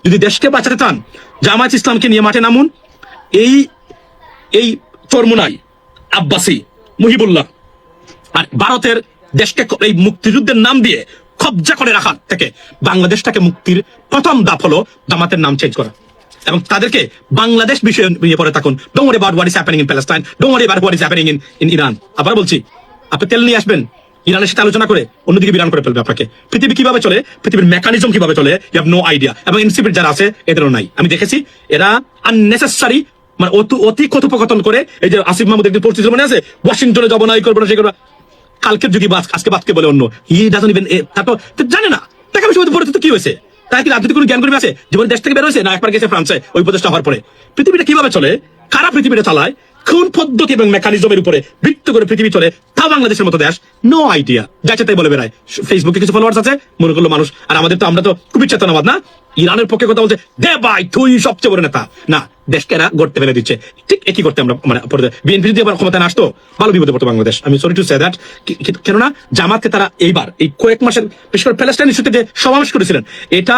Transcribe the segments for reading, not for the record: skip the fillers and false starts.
যদি দেশকে বাঁচাতে চান জামায়াত ইসলামকে নিয়ে মাঠে নামুন। এই এই চরমুনাই, আব্বাসী, মুহিবুল্লাহ আর ভারতের দেশকে এই মুক্তিযুদ্ধের নাম দিয়ে কব্জা করে রাখার থেকে বাংলাদেশটাকে মুক্তির প্রথম ধাপ হলো জামাতের নাম চেঞ্জ করা এবং তাদেরকে বাংলাদেশ বিষয়ে নিয়ে পড়ে থাকুন। Don't worry about what is happening in Palestine, don't worry about what is happening in Iran. আবার বলছি, আপনি তেল নিয়ে আসবেন, ইরানের সাথে আলোচনা করে অন্যদিকে বিরান করে ফেলবে আপনাকে। পৃথিবী কিভাবে চলে, পৃথিবীর মেকানিজম কিভাবে চলে, ইউ হ্যাভ নো আইডিয়া। এবং ইনস্টিটিউট যারা আছে এদেরও নাই। আমি দেখেছি এরা আননেসেসারি মানে অতি কথোপকথন করে। এই যে আসিফ মাহমুদ একদিন পরিস্থিতি মনে আছে, ওয়াশিংটনে যাবো না, এই করবো না, সেই করবো। কালকের যুগে আজকে বাদকে বলে অন্য, হি ডাজন্ট ইভেন, তারপর জানে না টাকা পয়সা পরিস্থিতি কি হয়েছে, তাই কি রাজনীতি কোনো জ্ঞান কর্মী আছে জীবনে দেশ থেকে বের হয়েছে না একবার গেছে ফ্রান্সে ওই উপদেষ্টা হওয়ার পরে? পৃথিবীটা কিভাবে চলে, কারা পৃথিবীটা চালায়, কোন পদ্ধতি এবং মেকানিজমের উপরে ভিত্তি করে পৃথিবী চলে, তা বাংলাদেশের মতো দেশ নো আইডিয়া। যাচ্ছে তাই বলে বেড়ায়। ফেসবুকে কিছু ফলোয়ার্স আছে মনে করলো মানুষ, আর আমাদের তো আমরা তো খুবই চেতনাবাদ না। ইরানের পক্ষে কথা বলছে, দে ভাই তুই সবচেয়ে বড় নেতা, না দেশকে এরা গড়তে ফেলে দিচ্ছে। ঠিক একই করতে আমরা মানে বিএনপি যদি আবার ক্ষমতায় আসতো ভালো বিপদে পড়তো বাংলাদেশ। আমি সরি টু সে দ্যাট। কেননা জামাতকে তারা এইবার এই কয়েক মাসের বিশেষ করে প্যালেস্টাইন ইস্যুতে যে সমাবেশ করেছিলেন, এটা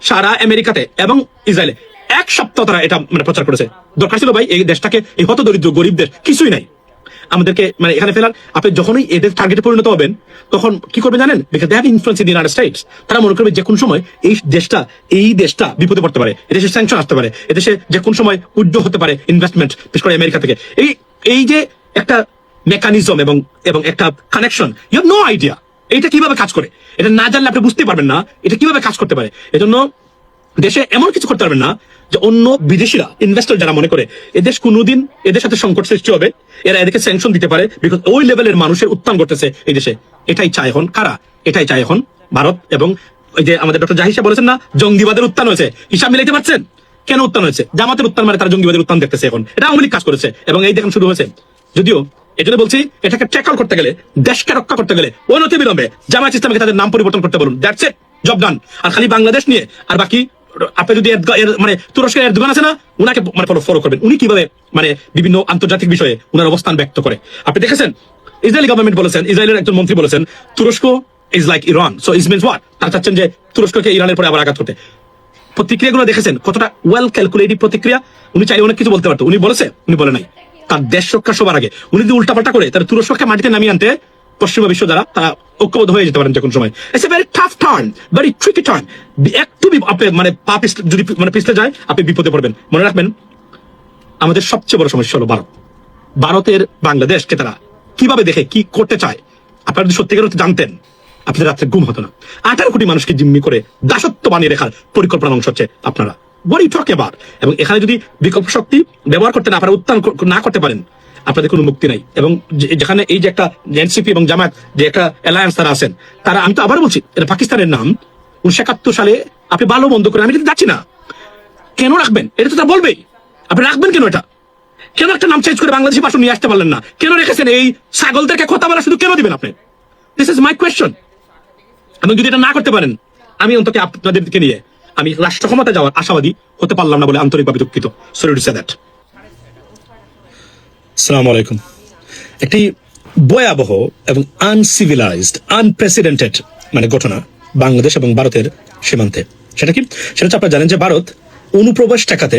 সারা আমেরিকাতে এবং ইসরায়েলে এক সপ্তাহ তারা এটা মানে প্রচার করেছে। দরকার ছিল ভাই এই দেশটাকে, এই হত দরিদ্র গরিব দেশ কিছুই নাই আমাদেরকে মানে এখানে ফেলার। আপনি যখনই এদের টার্গেটে পরিণত হবেন তখন কি করবে জানেন? Because they have influence in United States. তারা মনে করবে যে কোন সময় এই দেশটা বিপদে পড়তে পারে, এদেশে স্যাংশন আসতে পারে, এদেশে যে কোন সময় উদ্যোগ হতে পারে ইনভেস্টমেন্ট, বিশেষ করে আমেরিকা থেকে। এই যে একটা মেকানিজম এবং একটা connection, you have no idea এইটা কিভাবে কাজ করে। এটা না জানলে আপনি বুঝতে পারবেন না এটা কিভাবে কাজ করতে পারে। এজন্য দেশে এমন কিছু করতে পারবেন না যে অন্য বিদেশিরা ইনভেস্টর যারা মনে করে এদেশ কোনোদিন এদের সাথে সংকট সৃষ্টি হবে, এরা এদেরকে স্যাংশন দিতে পারে, বিকজ ওই লেভেলের মানুষের উত্থান ঘটতেছে এই দেশে। এটাই চায় এখন কারা? এটাই চায় এখন ভারত। এবং ওই যে আমাদের ডক্টর জাহির সাহেব বলেছেন না, জঙ্গিবাদের উত্থান হয়েছে। হিসাব মিলাইতে পারছেন কেন উত্থান হয়েছে? জামাতের উত্থান মানে তারা জঙ্গিবাদের উত্থান দেখতেছে এখন। এটা আওয়ামী লীগ কাজ করেছে এবং এই দেখেন শুরু হয়েছে। যদিও এজন্য বলছি, এটাকে ট্যাকল করতে গেলে, দেশকে রক্ষা করতে গেলে অনতি বিলম্বে জামায়াত ইসলামীকে তাদের নাম পরিবর্তন করতে বলুন। দ্যাটস ইট, জব ডান। আর খালি বাংলাদেশ নিয়ে আর বাকি আপনি যদি মানে তুরস্কের এরদোগান আছে না, উনাকে মানে ফলো করবেন। উনি কিভাবে মানে বিভিন্ন আন্তর্জাতিক বিষয়ে উনার অবস্থান ব্যক্ত করে। আপনি দেখেছেন ইসরায়েলি গভর্নমেন্ট বলেছেন, ইসরায়েলের একজন মন্ত্রী বলেছেন তুরস্ক is like Iran, so is means what? তারা চাচ্ছেন যে তুরস্ককে ইরানের পরে আবার আঘাত করতে। প্রতিক্রিয়াগুলো দেখেছেন কতটা ওয়েল ক্যালকুলেটিভ প্রতিক্রিয়া। উনি চাইলে অনেক কিছু বলতে পারতো, উনি বলেছে, উনি বলে নাই। তার দেশ রক্ষা সবার আগে উনি যদি উল্টাপাল্টা করে তাহলে তুরস্ককে মাটিতে নামিয়ে আনতে পশ্চিমা বিশ্ব দ্বারা তারা ঐক্যবদ্ধ হয়ে যেতে পারেন যে কোনো সময়। It's a very tough time, very tricky time. একটু আপনি মানে পা যদি মানে পিছলে যায় আপনি বিপদে পড়বেন। মনে রাখবেন আমাদের সবচেয়ে বড় সমস্যা হলো ভারত। ভারতের বাংলাদেশকে তারা কিভাবে দেখে কি করতে চায় আপনারা যদি সত্যিকার জানতেন আপনাদের রাত্রে ঘুম হতো না। 18 কোটি মানুষকে জিম্মি করে দাসত্ব বানিয়ে রাখার পরিকল্পনা অংশ হচ্ছে আপনারা। বড় টক এবার। এবং এখানে যদি বিকল্প শক্তি ব্যবহার করতে না পারে, উত্থান না করতে পারেন, আপনাদের কোনো মুক্তি নাই। এবং যেখানে এই যে একটা এনসিপি এবং জামায়াত যে একটা অ্যালায়েন্স তারা আছেন, তারা, আমি তো আবার বলছি এটা পাকিস্তানের নাম। 1971 সালে আপনি ভালো বন্ধ করে, আমি কিন্তু যাচ্ছি না, কেন রাখবেন এটা তো তা বলবেই। আপনি রাখবেন কেন এটা? কেন একটা নাম চেঞ্জ করে বাংলাদেশি ভাষা নিয়ে আসতে পারলেন না? কেন রেখেছেন এই ছাগলদেরকে কথা বলা শুধু কেন দিবেন আপনি? This is my question. এবং যদি এটা না করতে পারেন, আমি অন্তত আপনাদেরকে নিয়ে আমি রাষ্ট্র ক্ষমতা যাওয়ার আশাবাদী হতে পারলাম না বলে আন্তরিকভাবে দুঃখিত। Sorry to say that. আসসালামু আলাইকুম। একটি ভয়াবহ এবং আনসিভিলাইজড, আনপ্রেসিডেন্টেড মানে ঘটনা বাংলাদেশ এবং ভারতের সীমান্তে। সেটা কি? সেটা হচ্ছে আপনারা জানেন যে ভারত অনুপ্রবেশ ঠেকাতে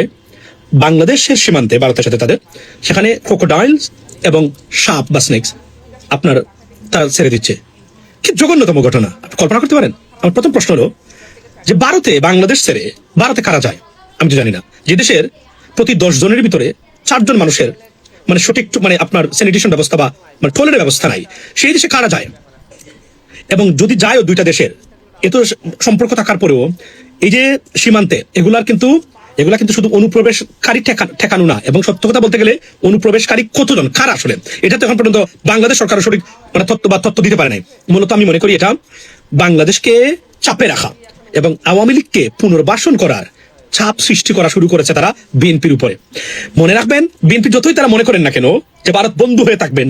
বাংলাদেশের সীমান্তে ভারতের সাথে তাদের সেখানে ক্রোকোডাইলস এবং সাপ বা স্নেকস আপনার তারা ছেড়ে দিচ্ছে। কি জঘন্যতম ঘটনা, আপনি কল্পনা করতে পারেন? আমার প্রথম প্রশ্ন হলো যে ভারতে বাংলাদেশ ছেড়ে ভারতে কারা যায়? আমি তো জানি না। যে দেশের প্রতি 10 জনের ভিতরে 4 জন মানুষের মানে সঠিক মানে আপনার স্যানিটেশন ব্যবস্থা বা মানে টয়লেটের ব্যবস্থা নাই, সেই দেশে কারা যায়? এবং যদি যায়ও দুইটা দেশের, এত সম্পর্ক থাকার পরেও এই যে সীমান্তে এগুলা কিন্তু শুধু অনুপ্রবেশকারী ঠেকানো না। এবং সত্য কথা বলতে গেলে অনুপ্রবেশকারী কতজন, কারা আসলে, এটা তো এখন পর্যন্ত বাংলাদেশ সরকার সঠিক মানে তথ্য দিতে পারে নাই। মূলত আমি মনে করি এটা বাংলাদেশকে চাপে রাখা এবং আওয়ামী লীগকে পুনর্বাসন করার চাপ সৃষ্টি করা শুরু করেছে তারা বিএনপির উপরে। মনে রাখবেন, বিএনপি যতই তারা মনে করেন না কেন যে ভারত বন্ধু হয়ে থাকবে,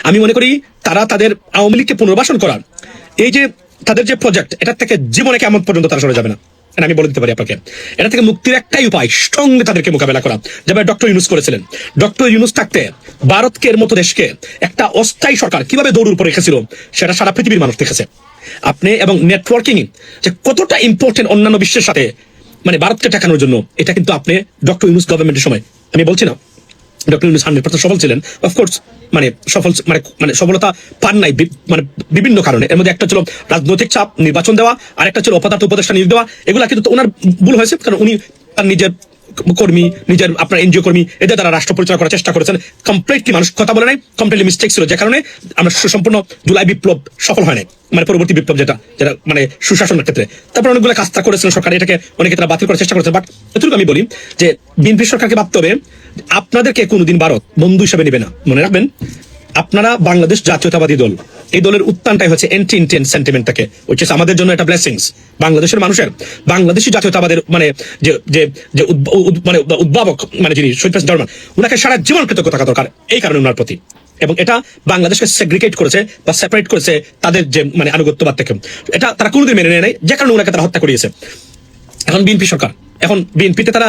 আমি মনে করি তারা তাদের আওয়ামী লীগকে পুনর্বাসন করার এই যে তাদের যে প্রজেক্ট, এটার থেকে জীবনে কেমন পর্যন্ত তারা সরে যাবে না। আমি বলে দিতে পারি আপনাকে, এটা থেকে মুক্তির একটাই উপায় স্ট্রংলি তাদেরকে মোকাবেলা করা, যেভাবে ডক্টর ইউনূস করেছিলেন। ডক্টর ইউনূস থাকতে ভারতের মতো দেশকে একটা অস্থায়ী সরকার কিভাবে দৌড়ের উপরে রেখেছিল সেটা সারা পৃথিবীর মানুষ দেখেছে। আপনি এবং নেটওয়ার্কিং যে কতটা ইম্পর্টেন্ট অন্যান্য বিশ্বের সাথে মানে ভারতকে ঠেকানোর জন্য, এটা কিন্তু আপনি ডক্টর ইউনূস গভর্নমেন্টের সময়, আমি বলছি না ডক্টর ইউনূস 100% সফল ছিলেন, অফকোর্স মানে সফল মানে সফলতা পান নাই মানে বিভিন্ন কারণে। এর মধ্যে একটা ছিল রাজনৈতিক চাপ, নির্বাচন দেওয়া, আর একটা ছিল অপদার্থ উপদেষ্টা নিয়োগ দেওয়া। এগুলা কিন্তু ওনার ভুল হয়েছে, কারণ উনি তার নিজের কর্মী, নিজের আপনার এনজিও কর্মী, এদের দ্বারা রাষ্ট্র পরিচালনা করার চেষ্টা করেছেন। কমপ্লিটলি মানুষ কথা বলে নাই, কমপ্লিটলি মিস্টেক ছিল, যে কারণে আমরা সুসম্পূর্ণ জুলাই বিপ্লব সফল হয় নাই, মানে পরবর্তী বিপ্লব যেটা যেটা মানে সুশাসনের ক্ষেত্রে। তারপর অনেকগুলো কাজটা করেছিলেন সরকার, এটাকে অনেকে তারা বাতিল করার চেষ্টা করেছেন। বাট এটুকু আমি বলি যে বিএনপি সরকারকে ভাবতে হবে, আপনাদেরকে কোনোদিন ভারত বন্ধু হিসেবে নেবে না। মনে রাখবেন, আপনারা বাংলাদেশ জাতীয়তাবাদী দল, এই দলের উত্থানটাই হচ্ছে এন্টি ইন্ডিয়ান সেন্টিমেন্টটাকে, which is আমাদের জন্য একটা ব্লেসিংস। বাংলাদেশের মানুষের বাংলাদেশি জাতীয়তাবাদের মানে যে যে যে মানে উদ্ভাবক মানে যিনি শহীদ প্রেসিডেন্ট জার্মান, ওনাকে সারা জীবন কৃতজ্ঞ থাকা দরকার এই কারণে ওনার প্রতি। এবং এটা বাংলাদেশকে সেগ্রিগেট করেছে বা সেপারেট করেছে তাদের যে মানে আনুগত্যবাদ থেকে, এটা তারা কোনোদিন মেনে নেয় নাই, যে কারণে ওনাকে তারা হত্যা করিয়েছে। এখন বিএনপি সরকার, এখন বিএনপিতে তারা